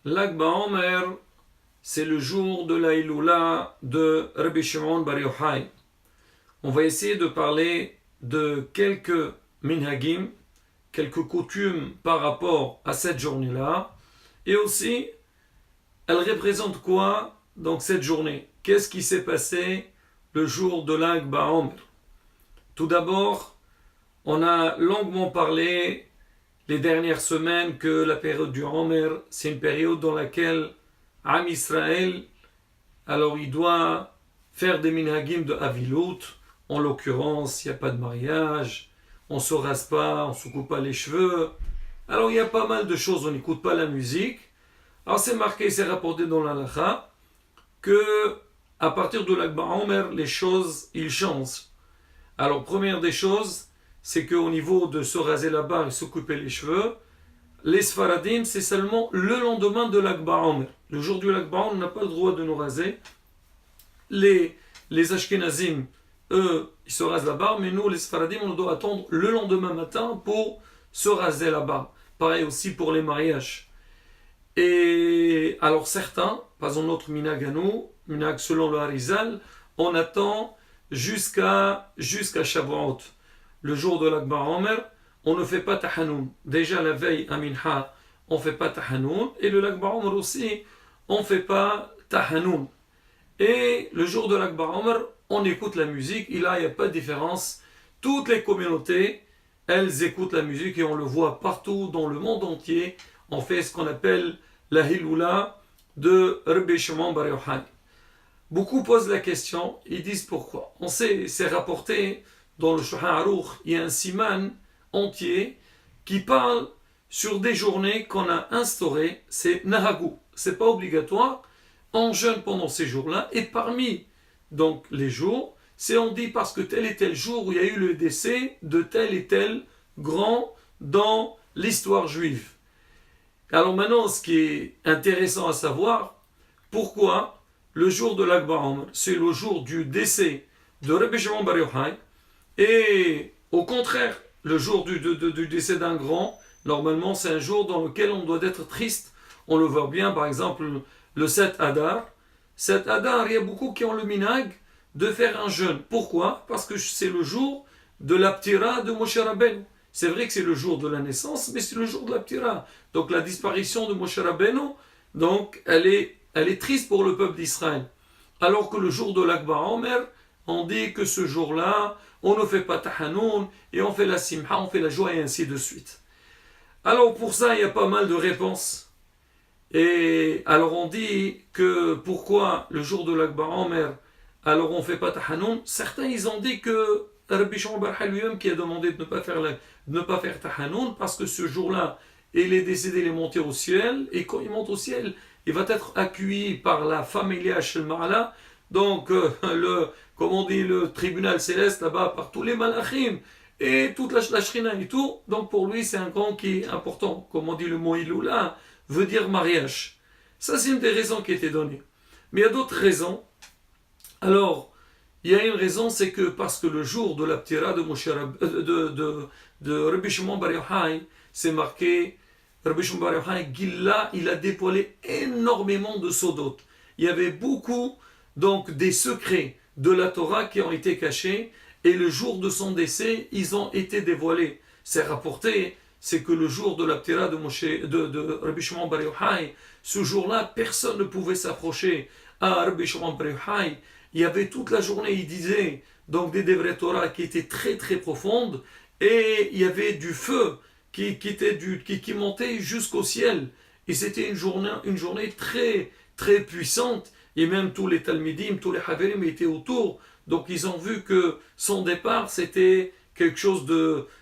Lag BaOmer, c'est le jour de la Iloula de Rabbi Shimon Bar Yochai. On va essayer de parler de quelques minhagim, quelques coutumes par rapport à cette journée-là. Et aussi, elle représente quoi, donc, cette journée? Qu'est-ce qui s'est passé le jour de Lag BaOmer? Tout d'abord, on a longuement parlé les dernières semaines que la période du Homer, c'est une période dans laquelle Am Israël, alors il doit faire des minhagim de Avilut. En l'occurrence, il n'y a pas de mariage, on ne se rase pas, on ne se coupe pas les cheveux. Alors il y a pas mal de choses, on n'écoute pas la musique. Alors c'est marqué, c'est rapporté dans l'Halakha que à partir de l'Ag BaOmer, les choses, ils changent. Alors première des choses, c'est qu'au niveau de se raser la barbe et se couper les cheveux, les Sfaradim, c'est seulement le lendemain de l'Ag BaOmer. Le jour du Lag BaOmer, on n'a pas le droit de nous raser. Les Ashkenazim, eux, ils se rasent la barbe, mais nous, les Sfaradim, on doit attendre le lendemain matin pour se raser la barbe. Pareil aussi pour les mariages. Et alors certains, pas en notre minhag à nous, minhag selon le Harizal, on attend jusqu'à Shavuot. Le jour de l'Ag BaOmer, on ne fait pas tahanoun. Déjà la veille à Minha, on ne fait pas tahanoun. Et le Lag BaOmer aussi, on ne fait pas tahanoun. Et le jour de l'Ag BaOmer, on écoute la musique. Et là, il n'y a pas de différence. Toutes les communautés, elles écoutent la musique et on le voit partout dans le monde entier. On fait ce qu'on appelle la Hiloula de Rabbi Shimon Bar Yochai. Beaucoup posent la question, ils disent pourquoi. On sait, c'est rapporté dans le Shulchan Aruch, il y a un siman entier qui parle sur des journées qu'on a instaurées, c'est Nahagou. C'est pas obligatoire, on jeûne pendant ces jours-là, et parmi donc les jours, c'est on dit parce que tel et tel jour où il y a eu le décès de tel et tel grand dans l'histoire juive. Alors maintenant, ce qui est intéressant à savoir, pourquoi le jour de l'Ag BaOmer, c'est le jour du décès de Rabbi Shimon Bar Yochai, et au contraire, le jour du décès d'un grand, normalement c'est un jour dans lequel on doit être triste. On le voit bien, par exemple, le 7 Adar. 7 Adar, il y a beaucoup qui ont le minhag de faire un jeûne. Pourquoi? Parce que c'est le jour de la ptira de Moshe Rabbeinu. C'est vrai que c'est le jour de la naissance, mais c'est le jour de la ptira. Donc la disparition de Moshe Rabbeinu, donc elle est triste pour le peuple d'Israël. Alors que le jour de l'Ag BaOmer, on dit que ce jour-là, on ne fait pas tahanoun, et on fait la simha, on fait la joie, et ainsi de suite. Alors pour ça, il y a pas mal de réponses. Et alors on dit que pourquoi le jour de l'Ag BaOmer, alors on ne fait pas tahanoun. Certains, ils ont dit que Rabbi Shimon Bar Yochai lui-même qui a demandé de ne pas faire tahanoun, parce que ce jour-là, il est décédé, il est monté au ciel, et quand il monte au ciel, il va être accueilli par la familia Shel Ma'ala, donc comme on dit, le tribunal céleste là-bas, par tous les malachim, et toute la shrina et tout. Donc pour lui, c'est un grand qui est important. Comme on dit, le mot Iloula veut dire mariage. Ça, c'est une des raisons qui a été donnée. Mais il y a d'autres raisons. Alors, il y a une raison, c'est que parce que le jour de la ptira de Rabbi Shimon Bar Yochai, c'est marqué, Rabbi Shimon Bar Yochai, Gilla, il a dévoilé énormément de sodot. Il y avait beaucoup, donc, des secrets de la Torah qui ont été cachés, et le jour de son décès, ils ont été dévoilés. C'est rapporté, c'est que le jour de la ptira de Rabbi Shimon Bar Yochai, ce jour-là, personne ne pouvait s'approcher à Rabbi Shimon Bar Yochai. Il y avait toute la journée, il disait, donc des Devrei Torah qui étaient très très profondes, et il y avait du feu qui montait jusqu'au ciel. Et c'était une journée très très puissante, et même tous les Talmidim, tous les Haverim étaient autour, donc ils ont vu que son départ c'était quelque chose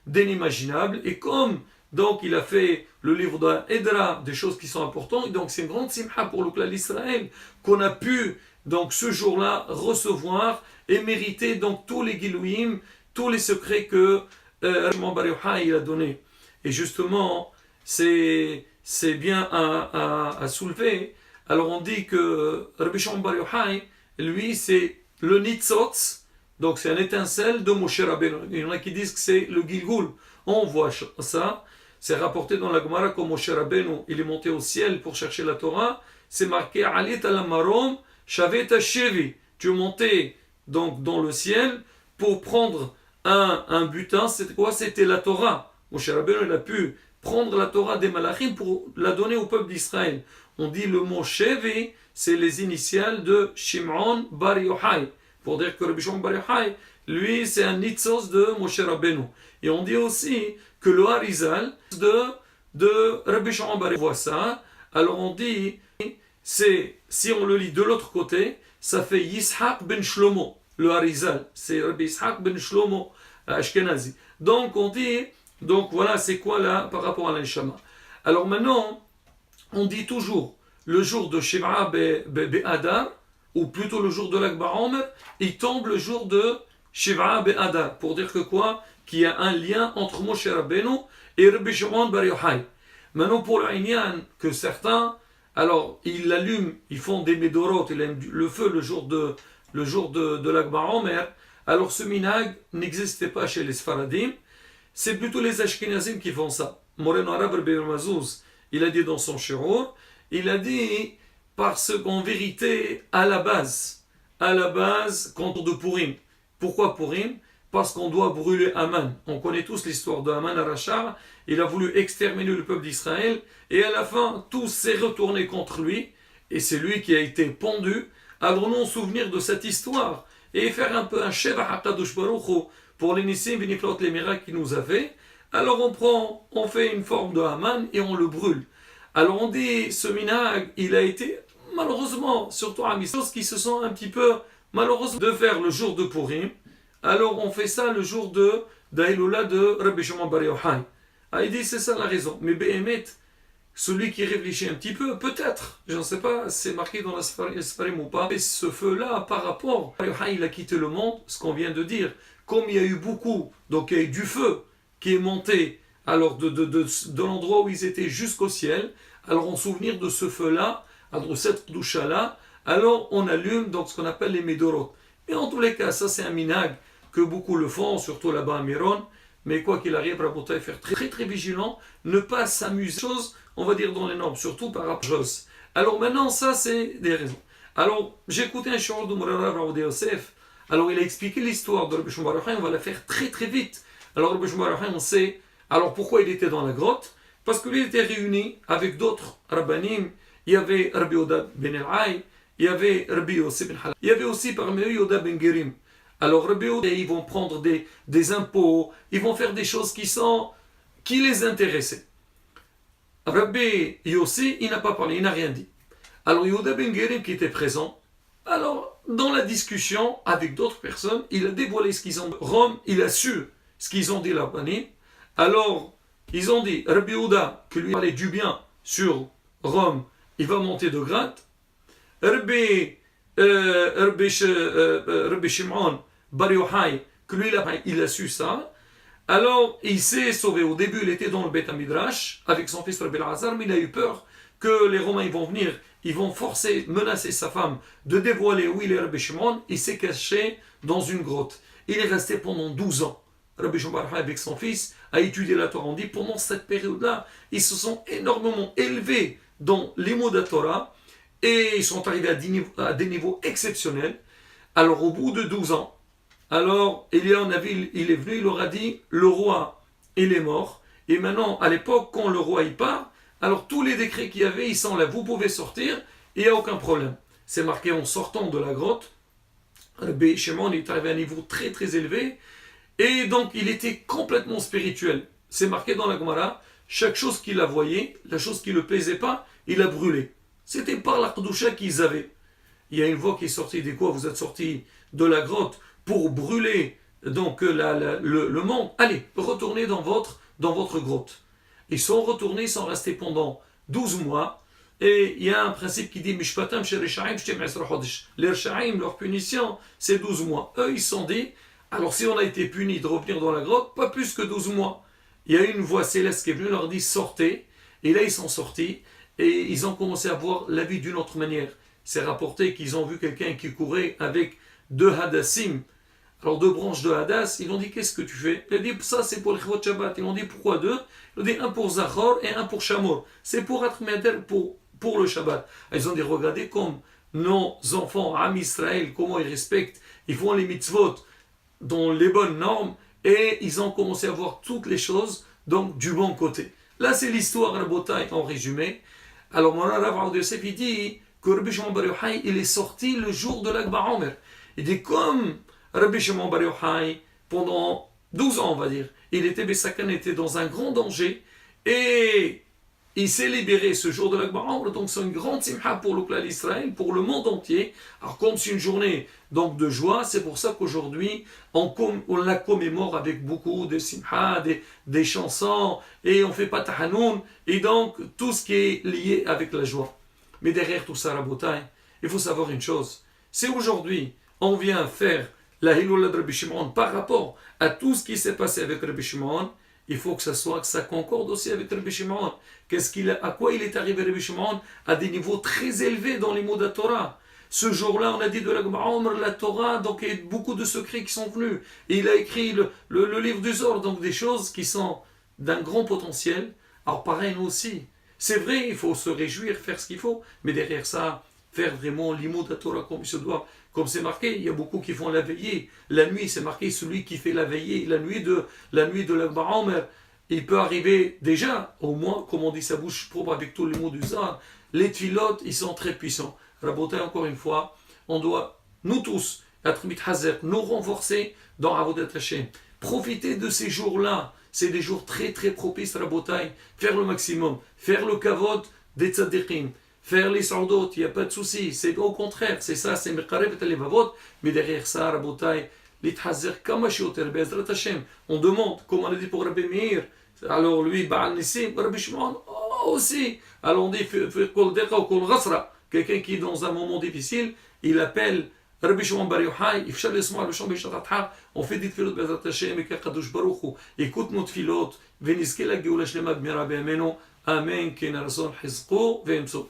d'inimaginable, et comme donc il a fait le livre d'Edra, des choses qui sont importantes, et donc c'est une grande simha pour le clan d'Israël, qu'on a pu donc ce jour-là recevoir et mériter donc tous les gilouim, tous les secrets que Shimon Bar Yochai a donnés. Et justement, c'est bien à soulever. Alors on dit que Rabbi Shimon Bar Yochai, lui, c'est le nitzotz, donc c'est un étincelle de Moshe Rabbeinu. Il y en a qui disent que c'est le Gilgul. On voit ça. c'est rapporté dans la Gemara comme Moshe Rabbeinu, il est monté au ciel pour chercher la Torah, c'est marqué Alit al Marom, Shavet Shevi. Tu es monté donc dans le ciel pour prendre un butin, c'était quoi? C'était la Torah. Moshe Rabbeinu, il a pu prendre la Torah des Malachim pour la donner au peuple d'Israël. On dit le mot Shevi, c'est les initiales de Shimon Bar Yochai. Pour dire que Rabbi Shimon Bar Yochai, lui, c'est un nitzos de Moshe Rabbeinu. Et on dit aussi que le Harizal de Rabbi Shimon Bar Yochai voit ça. Alors on dit, si on le lit de l'autre côté, ça fait Yishak ben Shlomo. Le Harizal, c'est Rabbi Yishak ben Shlomo Ashkenazi. Donc on dit, donc voilà, c'est quoi là par rapport à l'Anshama. Alors maintenant, on dit toujours le jour de Shiv'a Be'adar, ou plutôt le jour de l'Akbar Omer, il tombe le jour de Shiv'a Be'adar, pour dire que quoi? Qu'il y a un lien entre Moshe Rabbeinu et Rabbi Shimon Bar Yochai. Maintenant pour l'Inyan, que certains, alors ils l'allument, ils font des médorot, ils allument le feu le jour de l'Akbar Omer, alors ce minhag n'existait pas chez les Sfaradim, c'est plutôt les Ashkenazim qui font ça. Moreno Arab Rabbi Mazouz, il a dit dans son shiur, il a dit parce qu'en vérité, à la base, contre de Purim. Pourquoi Purim? Parce qu'on doit brûler Haman. On connaît tous l'histoire de Haman Arachar. Il a voulu exterminer le peuple d'Israël et à la fin, tout s'est retourné contre lui et c'est lui qui a été pendu. Alors nous, souvenir de cette histoire et faire un peu un Sheva HaKadosh Baruch Hu pour les Nissim Viniflot, les miracles qu'il nous a fait. Alors on fait une forme de Haman et on le brûle. Alors on dit, ce minhag, il a été malheureusement, surtout à Missos, qui se sont un petit peu malheureusement de faire le jour de Purim. Alors on fait ça le jour de d'Aïloula de Rabbi Shimon Bar Yochai. Ah, il dit c'est ça la raison. Mais Behemet, celui qui réfléchit un petit peu, peut-être, je ne sais pas, c'est marqué dans la Sfarim ou pas, mais ce feu-là, par rapport, Bar Yochai, il a quitté le monde, ce qu'on vient de dire. Comme il y a eu beaucoup, donc il y a eu du feu qui est monté alors de l'endroit où ils étaient jusqu'au ciel, alors en souvenir de ce feu-là, de cette doucha-là, alors on allume donc ce qu'on appelle les médorot. Mais en tous les cas, ça c'est un minhag que beaucoup le font, surtout là-bas à Miron, mais quoi qu'il arrive, Rabotai, faire très très vigilant, ne pas s'amuser, chose, on va dire dans les normes, surtout par rapport à Jos. Alors maintenant, ça c'est des raisons. Alors, j'ai écouté un shiur de Mourara Raoud Yosef, alors il a expliqué l'histoire de Rabbi Shimon Bar Yochai, on va la faire très très vite. Alors Rabbi Shimon Bar Yochai, on sait, alors pourquoi il était dans la grotte? Parce que lui était réuni avec d'autres rabbanim. Il y avait Rabbi Yoda ben El-Hay, il y avait Rabbi Yosef ben Halal, il y avait aussi parmi eux Yoda ben Gerim. Alors Rabbi Yoda, ils vont prendre des impôts, ils vont faire des choses qui les intéressaient. Rabbi Yossi, il n'a pas parlé, il n'a rien dit. Alors Yoda ben Gerim qui était présent, alors dans la discussion avec d'autres personnes, il a dévoilé ce qu'ils ont dit. Rome, il a su ce qu'ils ont dit là. Alors, ils ont dit, Rabbi Yehuda, que lui parlait du bien sur Rome, il va monter de grade. Rabbi Shimon Bar Yochai, que lui, il a su ça. Alors, il s'est sauvé. Au début, il était dans le Beth Midrash avec son fils Rabbi Elazar, mais il a eu peur que les Romains ils vont venir, ils vont menacer sa femme de dévoiler où il est Rabbi Shimon. Il s'est caché dans une grotte. Il est resté pendant 12 ans. Rabbi Shimon Bar Yochai avec son fils a étudié la Torah. On dit pendant cette période-là, ils se sont énormément élevés dans les mots de la Torah et ils sont arrivés à des niveaux exceptionnels. Alors au bout de 12 ans, alors Élia Navi, il est venu, il leur a dit, le roi, il est mort. Et maintenant, à l'époque, quand le roi y part, alors tous les décrets qu'il y avait, ils s'enlèvent. Vous pouvez sortir, il n'y a aucun problème. C'est marqué en sortant de la grotte. Rabbi Shimon est arrivé à un niveau très très élevé. Et donc, il était complètement spirituel. C'est marqué dans la Gemara, chaque chose qu'il a voyée, la chose qui ne le plaisait pas, il a brûlé. C'était par la Kedusha qu'ils avaient. Il y a une voix qui est sortie des quoi? Vous êtes sortis de la grotte pour brûler donc le monde. Allez, retournez dans votre grotte. Ils sont retournés, ils sont restés pendant 12 mois. Et il y a un principe qui dit Mishpatam chez Rishaim, les Rishaim, leur punition, c'est 12 mois. Eux, ils se sont dit, alors si on a été puni de revenir dans la grotte, pas plus que 12 mois. Il y a une voix céleste qui est venue, leur dit sortez. Et là, ils sont sortis et ils ont commencé à voir la vie d'une autre manière. C'est rapporté qu'ils ont vu quelqu'un qui courait avec 2 hadassim. Alors deux branches de Hadas, ils ont dit qu'est-ce que tu fais? Il a dit ça c'est pour les Chivot Shabbat. Ils ont dit pourquoi deux? Ils ont dit un pour Zachor et un pour Shamor. C'est pour être Meder pour le Shabbat. Ils ont dit regardez comme nos enfants, Am Israël, comment ils respectent, ils font les mitzvot dans les bonnes normes et ils ont commencé à voir toutes les choses donc du bon côté. Là c'est l'histoire Rabotai en résumé. Alors mon Rav Rav Yosef il dit que Rabbi Shimon Bar Yochai il est sorti le jour de l'Akba Omer. Il dit comme Rabbi Shimon Bar Yochai, pendant 12 ans, on va dire, il était dans un grand danger et il s'est libéré ce jour de l'Akba Omer. Donc c'est une grande simha pour le clan d'Israël, pour le monde entier. Alors comme c'est une journée donc, de joie, c'est pour ça qu'aujourd'hui on la commémore avec beaucoup de simha, des chansons et on fait pas tahanoun et donc tout ce qui est lié avec la joie. Mais derrière tout ça, Rabotai, il faut savoir une chose. C'est aujourd'hui on vient faire la Hiloula de Rabbi Shimon par rapport à tout ce qui s'est passé avec Rabbi Shimon, il faut que ça concorde aussi avec Rabbi Shimon. À quoi il est arrivé Rabbi Shimon? À des niveaux très élevés dans les mots de la Torah. Ce jour-là, on a dit de la Torah, donc il y a beaucoup de secrets qui sont venus. Et il a écrit le livre du Zohar, donc des choses qui sont d'un grand potentiel. Alors pareil, nous aussi. C'est vrai, il faut se réjouir, faire ce qu'il faut, mais derrière ça, faire vraiment l'imout de la Torah comme il se doit. Comme c'est marqué, il y a beaucoup qui font la veillée. La nuit, c'est marqué celui qui fait la veillée. La nuit de l'Akba Omer, il peut arriver déjà, au moins, comme on dit, sa bouche propre avec tous les mots du Zohar. Les tfilotes, ils sont très puissants. Rabotai, encore une fois, on doit, nous tous, être mithazer, nous renforcer dans Avodat Hashem. Profiter de ces jours-là. C'est des jours très très propices, Rabotai. Faire le maximum. Faire le kavod des tzadikim. Faire les sardot, il n'y a pas de souci. C'est au contraire, c'est ça, c'est Mekarev et Levavot. Mais derrière ça, Rabotai, l'ithazer kamashioter be'ezrat Hashem. On demande, comme on a dit pour Rabbi Meir. Alors lui, Baal Nissim, Rabbi Shimon aussi. Alors on dit, kol decha ou kol ghasra. Quelqu'un qui est dans un moment difficile, il appelle Rabbi Shimon Bar Yochai, Ifshal Yisma le Shom Bishatatha, on fait des tfilot be'ezrat Hashem et Kadosh Baruch Hu. Écoute nos tfilot, veniske la geoula shlema b'mira be'ameno. Amen, ken rason hizqo ve'emso.